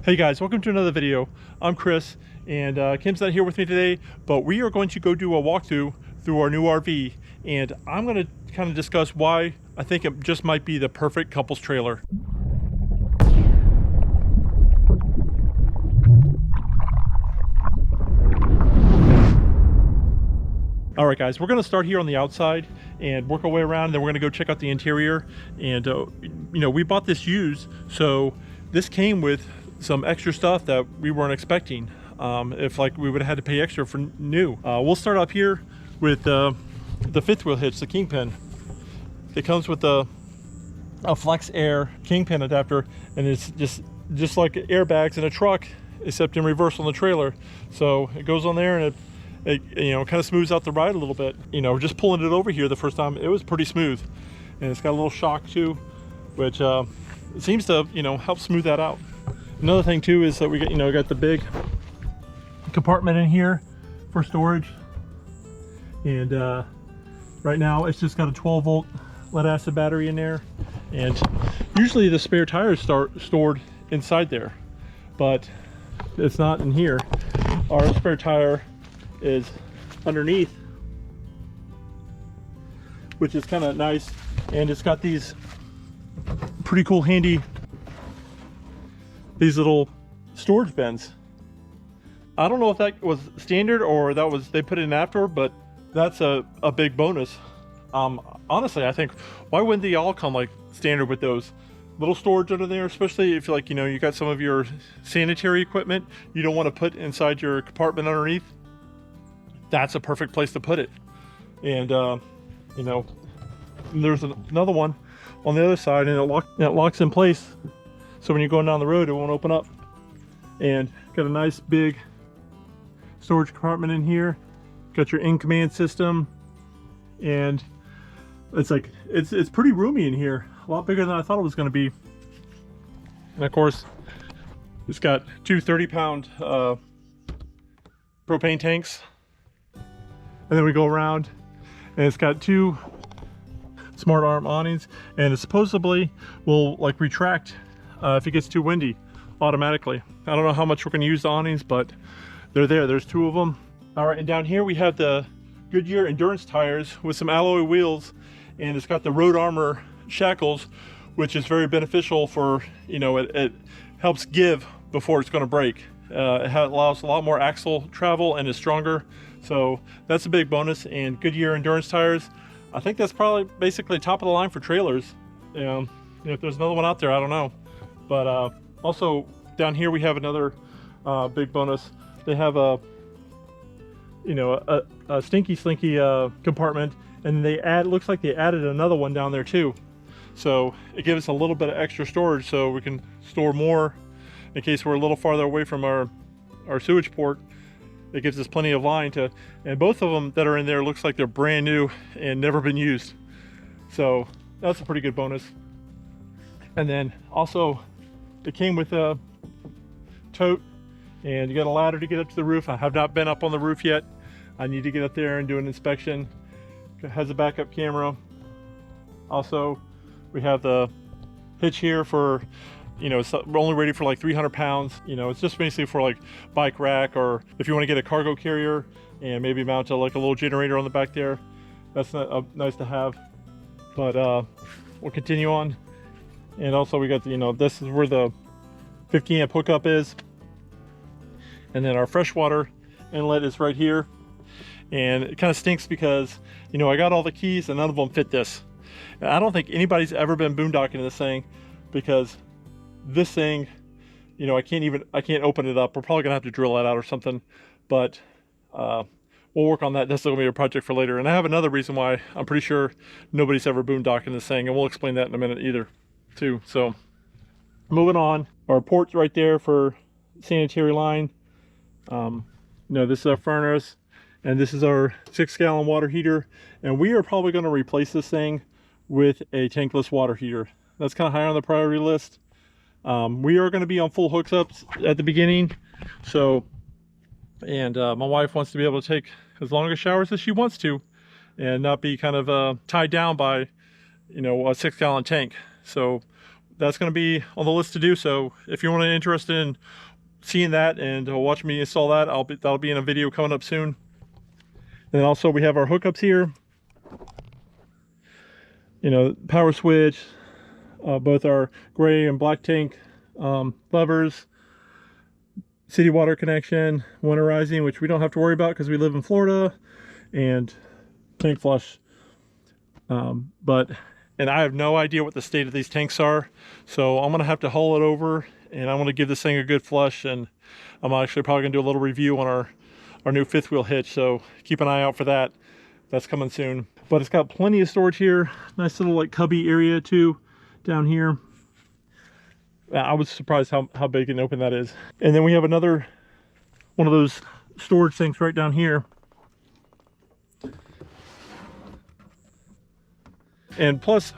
Hey guys, welcome to another video. I'm Chris, and Kim's not here with me today, but we are going to go do a walkthrough through our new RV, and I'm going to kind of discuss why I think it just might be the perfect couples trailer. All right guys, we're going to start here on the outside and work our way around, and then we're going to go check out the interior. And we bought this used, so this came with some extra stuff that we weren't expecting. If like we would have had to pay extra for new. We'll start up here with the fifth wheel hitch, the Kingpin. It comes with a Flex Air Kingpin adapter, and it's just like airbags in a truck, except in reverse on the trailer. So it goes on there, and it kind of smooths out the ride a little bit. Just pulling it over here the first time, it was pretty smooth, and it's got a little shock too, which it seems to help smooth that out. Another thing too is that we got the big compartment in here for storage, and right now it's just got a 12-volt lead acid battery in there, and usually the spare tires stored inside there, but it's not in here. Our spare tire is underneath, which is kind of nice, and it's got these pretty cool handy little storage bins. I don't know if that was standard or they put it in after, but that's a big bonus. Honestly, I think, why wouldn't they all come like standard with those little storage under there, especially if you got some of your sanitary equipment you don't want to put inside your compartment underneath. That's a perfect place to put it. And there's another one on the other side, and it locks in place, so when you're going down the road it won't open up. And got a nice big storage compartment in here. Got your in-command system, and it's pretty roomy in here, a lot bigger than I thought it was going to be. And of course it's got two 30-pound propane tanks. And then we go around, and it's got two smart arm awnings, and it supposedly will retract if it gets too windy automatically. I don't know how much we're going to use the awnings, but they're there. There's two of them. All right, and down here we have the Goodyear endurance tires with some alloy wheels, and it's got the road armor shackles, which is very beneficial for it helps give before it's going to break. It allows a lot more axle travel and is stronger, so that's a big bonus. And Goodyear endurance tires, I think that's probably basically top of the line for trailers. If there's another one out there, I don't know. But also down here we have another big bonus. They have a stinky slinky compartment, and looks like they added another one down there too. So it gives us a little bit of extra storage, so we can store more in case we're a little farther away from our sewage port. It gives us plenty of line to, and both of them that are in there looks like they're brand new and never been used. So that's a pretty good bonus. And then also it came with a tote, and you got a ladder to get up to the roof. I have not been up on the roof yet. I need to get up there and do an inspection. It has a backup camera. Also, we have the hitch here for, it's only rated for 300 pounds. It's just basically for bike rack, or if you want to get a cargo carrier and maybe mount a little generator on the back there. That's nice to have. But we'll continue on. And also we got this is where the 50 amp hookup is. And then our freshwater inlet is right here. And it kind of stinks because, I got all the keys and none of them fit this. And I don't think anybody's ever been boondocking this thing, because this thing, I can't open it up. We're probably gonna have to drill that out or something, but we'll work on that. This is gonna be a project for later. And I have another reason why I'm pretty sure nobody's ever boondocking this thing, and we'll explain that in a minute either too. So moving on, our port's right there for sanitary line. This is our furnace, and this is our 6-gallon water heater, and we are probably going to replace this thing with a tankless water heater. That's kind of high on the priority list. We are going to be on full hookups at the beginning, so, and my wife wants to be able to take as long a showers as she wants to, and not be kind of tied down by a 6-gallon tank. So that's going to be on the list to do. So if you're interested in seeing that and watch me install that, that'll be in a video coming up soon. And then also we have our hookups here. You know, power switch, both our gray and black tank levers, city water connection, winterizing, which we don't have to worry about because we live in Florida, and tank flush. And I have no idea what the state of these tanks are, so I'm gonna have to haul it over and I'm gonna give this thing a good flush, and I'm actually probably gonna do a little review on our new fifth wheel hitch, so keep an eye out for that. That's coming soon. But it's got plenty of storage here. Nice little like cubby area too down here. I was surprised how big and open that is. And then we have another one of those storage sinks right down here. And plus,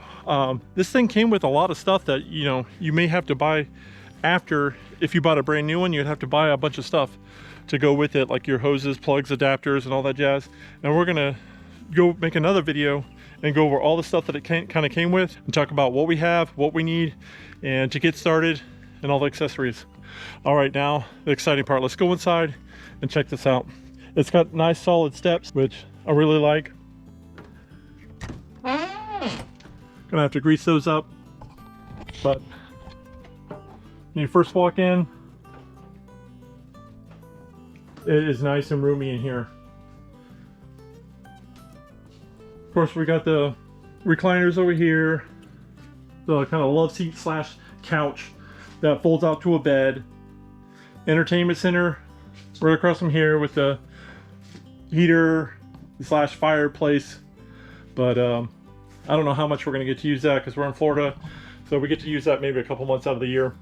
this thing came with a lot of stuff that, you know, you may have to buy after. If you bought a brand new one, you'd have to buy a bunch of stuff to go with it, like your hoses, plugs, adapters, and all that jazz. And we're gonna go make another video and go over all the stuff that it kind of came with, and talk about what we have, what we need, and to get started, and all the accessories. All right, now the exciting part. Let's go inside and check this out. It's got nice solid steps, which I really like. Gonna have to grease those up, but when you first walk in, it is nice and roomy in here. Of course, we got the recliners over here, the kind of love seat slash couch that folds out to a bed. Entertainment center right across from here with the heater slash fireplace. But I don't know how much we're going to get to use that because we're in Florida, so we get to use that maybe a couple months out of the year.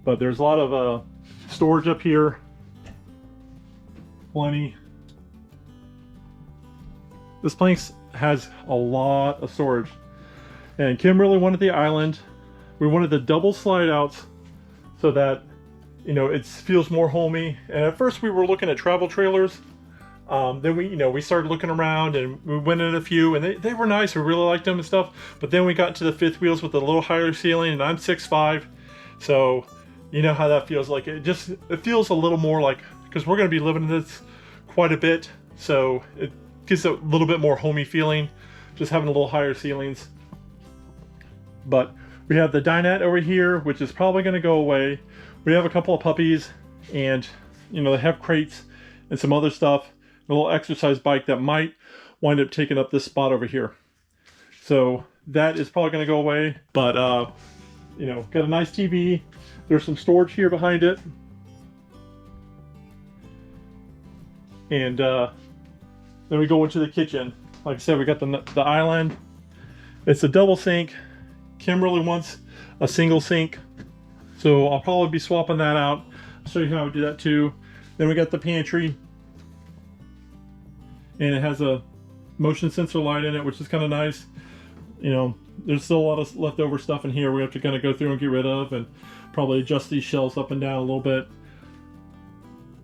But there's a lot of storage up here. Plenty. This place has a lot of storage, and Kim really wanted the island. We wanted the double slide outs so that, you know, it feels more homey. And at first we were looking at travel trailers. Then we started looking around and we went in a few, and they were nice. We really liked them and stuff. But then we got to the fifth wheels with a little higher ceiling, and I'm 6'5", so you know how that feels. Like it feels a little more like, because we're going to be living in this quite a bit, so it gives a little bit more homey feeling, just having a little higher ceilings. But we have the dinette over here, which is probably going to go away. We have a couple of puppies, and you know, they have crates and some other stuff. A little exercise bike that might wind up taking up this spot over here. So that is probably going to go away. But you know, got a nice TV. There's some storage here behind it. And then we go into the kitchen. Like I said, we got the island. It's a double sink. Kim really wants a single sink, so I'll probably be swapping that out. I'll show you how I do that too. Then we got the pantry, and it has a motion sensor light in it, which is kind of nice. You know, there's still a lot of leftover stuff in here we have to kind of go through and get rid of, and probably adjust these shelves up and down a little bit.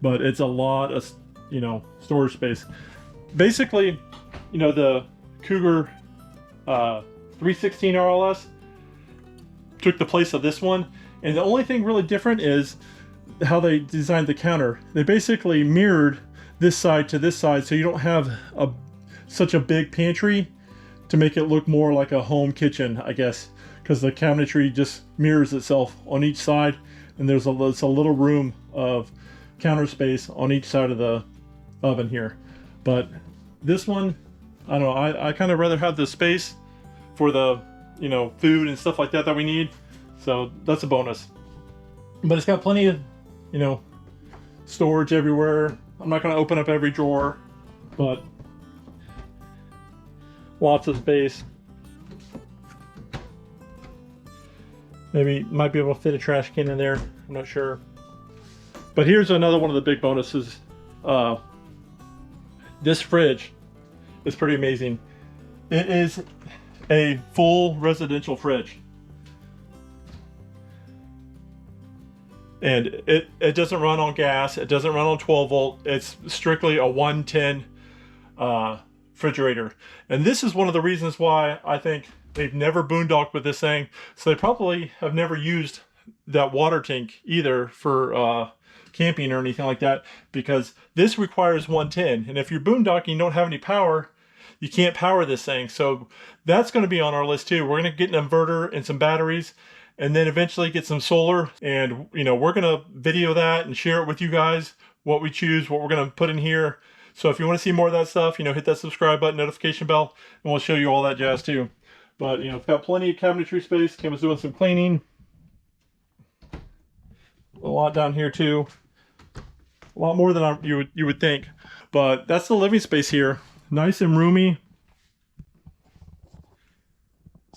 But it's a lot of, you know, storage space. Basically, you know, the Cougar 316 RLS took the place of this one, and the only thing really different is how they designed the counter. They basically mirrored this side to this side, so you don't have such a big pantry, to make it look more like a home kitchen, I guess, because the cabinetry just mirrors itself on each side, and there's a little room of counter space on each side of the oven here. But this one, I don't know, I kind of rather have the space for the, you know, food and stuff like that we need, so that's a bonus. But it's got plenty of, you know, storage everywhere. I'm not going to open up every drawer, but lots of space. Maybe might be able to fit a trash can in there, I'm not sure. But here's another one of the big bonuses. This fridge is pretty amazing. It is a full residential fridge. And it doesn't run on gas, it doesn't run on 12 volt, it's strictly a 110 refrigerator. And this is one of the reasons why I think They've never boondocked with this thing, so they probably have never used that water tank either for camping or anything like that, because this requires 110, and if you're boondocking, you don't have any power, you can't power this thing. So that's going to be on our list too. We're going to get an inverter and some batteries, and then eventually get some solar, and we're going to video that and share it with you guys, what we choose, what we're going to put in here. So if you want to see more of that stuff, hit that subscribe button, notification bell, and we'll show you all that jazz too. But it's got plenty of cabinetry space. Kim was doing some cleaning. A lot down here too. A lot more than you would think. But that's the living space here. Nice and roomy.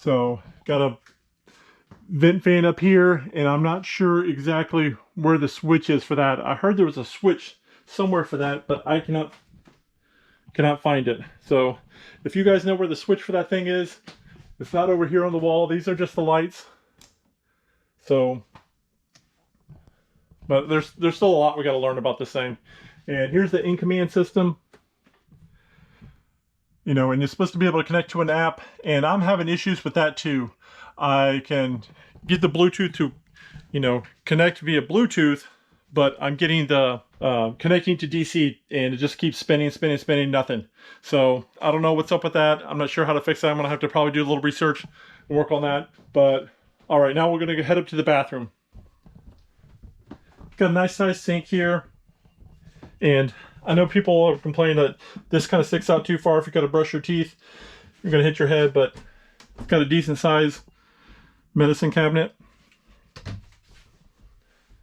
So got a vent fan up here, and I'm not sure exactly where the switch is for that. I heard there was a switch somewhere for that, but I cannot find it. So if you guys know where the switch for that thing is, it's not over here on the wall. These are just the lights. So, but there's still a lot we got to learn about this thing. And here's the in-command system. And you're supposed to be able to connect to an app, and I'm having issues with that too. I can get the Bluetooth to, connect via Bluetooth, but I'm getting the connecting to DC, and it just keeps spinning, nothing. So I don't know what's up with that. I'm not sure how to fix that. I'm gonna have to probably do a little research and work on that. But all right, now we're gonna head up to the bathroom. Got a nice sized sink here, and I know people are complaining that this kind of sticks out too far. If you got to brush your teeth, you're gonna hit your head, but it's got a decent size medicine cabinet.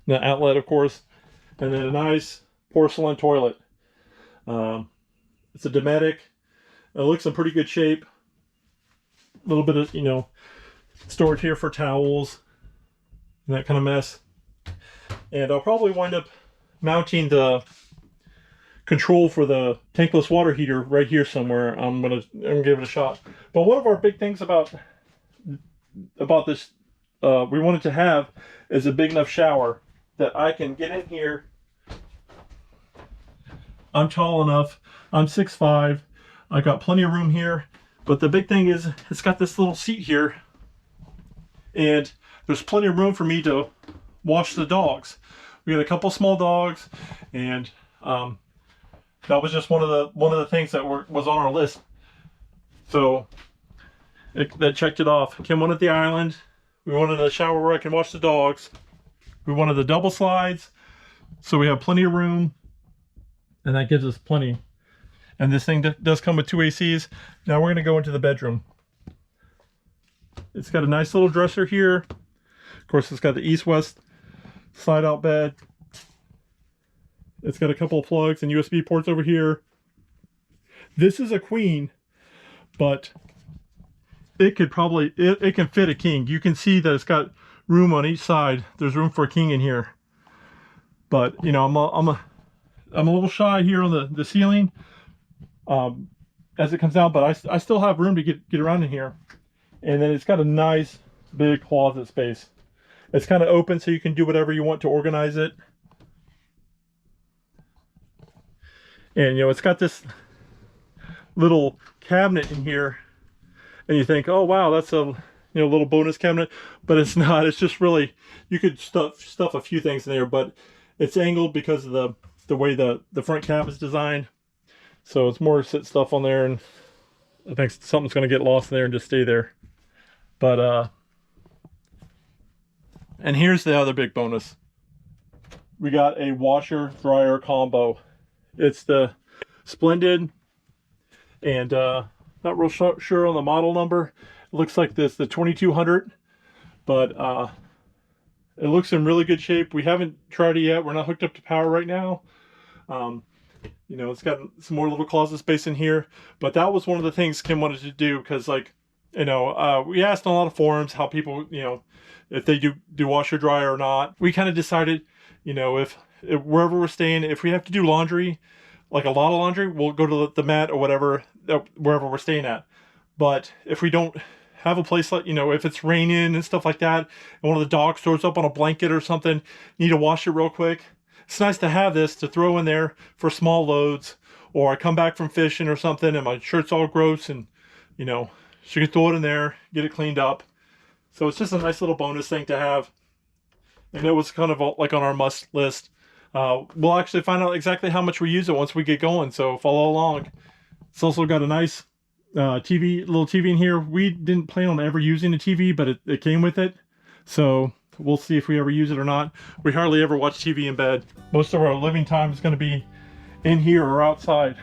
The outlet, of course, and then a nice porcelain toilet. It's a Dometic. It looks in pretty good shape. A little bit of, storage here for towels and that kind of mess. And I'll probably wind up mounting the control for the tankless water heater right here somewhere. I'm gonna give it a shot. But one of our big things about this we wanted to have is a big enough shower that I can get in here. I'm tall enough. I'm 6'5". I got plenty of room here. But the big thing is it's got this little seat here, and there's plenty of room for me to wash the dogs. We got a couple small dogs, and that was just one of the things that was on our list. So that checked it off. Kim wanted the island. We wanted a shower where I can wash the dogs. We wanted the double slides, so we have plenty of room, and that gives us plenty. And this thing does come with 2 ACs. Now we're going to go into the bedroom. It's got a nice little dresser here. Of course, it's got the east-west slide-out bed. It's got a couple of plugs and USB ports over here. This is a queen, but it could probably, it can fit a king. You can see that it's got room on each side. There's room for a king in here. But, I'm a little shy here on the ceiling as it comes down, but I still have room to get around in here. And then it's got a nice big closet space. It's kind of open, so you can do whatever you want to organize it. And it's got this little cabinet in here, and you think, oh wow, that's a little bonus cabinet, but it's not. It's just really, you could stuff a few things in there, but it's angled because of the way the front cap is designed. So it's more sit stuff on there, and I think something's going to get lost in there and just stay there. But and here's the other big bonus. We got a washer dryer combo. It's the Splendid, and not real sure on the model number. It looks like the 2200, but it looks in really good shape. We haven't tried it yet. We're not hooked up to power right now. It's got some more little closet space in here, but that was one of the things Kim wanted to do, because we asked on a lot of forums how people, if they do washer dryer or not. We kind of decided, if wherever we're staying, if we have to do laundry, like a lot of laundry, we'll go to the mat or whatever, wherever we're staying at. But if we don't have a place like, if it's raining and stuff like that, and one of the dogs throws up on a blanket or something, you need to wash it real quick. It's nice to have this to throw in there for small loads, or I come back from fishing or something and my shirt's all gross, and she can throw it in there, get it cleaned up. So it's just a nice little bonus thing to have. And it was kind of like on our must list. We'll actually find out exactly how much we use it once we get going, so follow along. It's also got a nice little TV in here. We didn't plan on ever using a TV, but it came with it. So we'll see if we ever use it or not. We hardly ever watch TV in bed. Most of our living time is going to be in here or outside,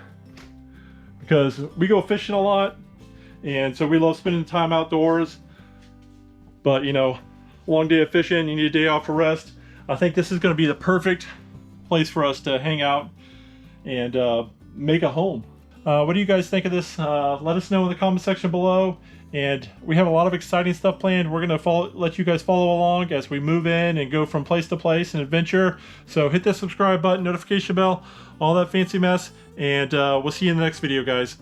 because we go fishing a lot, and so we love spending time outdoors. But you know, long day of fishing, you need a day off for rest. I think this is going to be the perfect place for us to hang out and make a home. What do you guys think of this? Let us know in the comment section below. And we have a lot of exciting stuff planned. We're going to let you guys follow along as we move in and go from place to place and adventure. So hit that subscribe button, notification bell, all that fancy mess, and we'll see you in the next video, guys.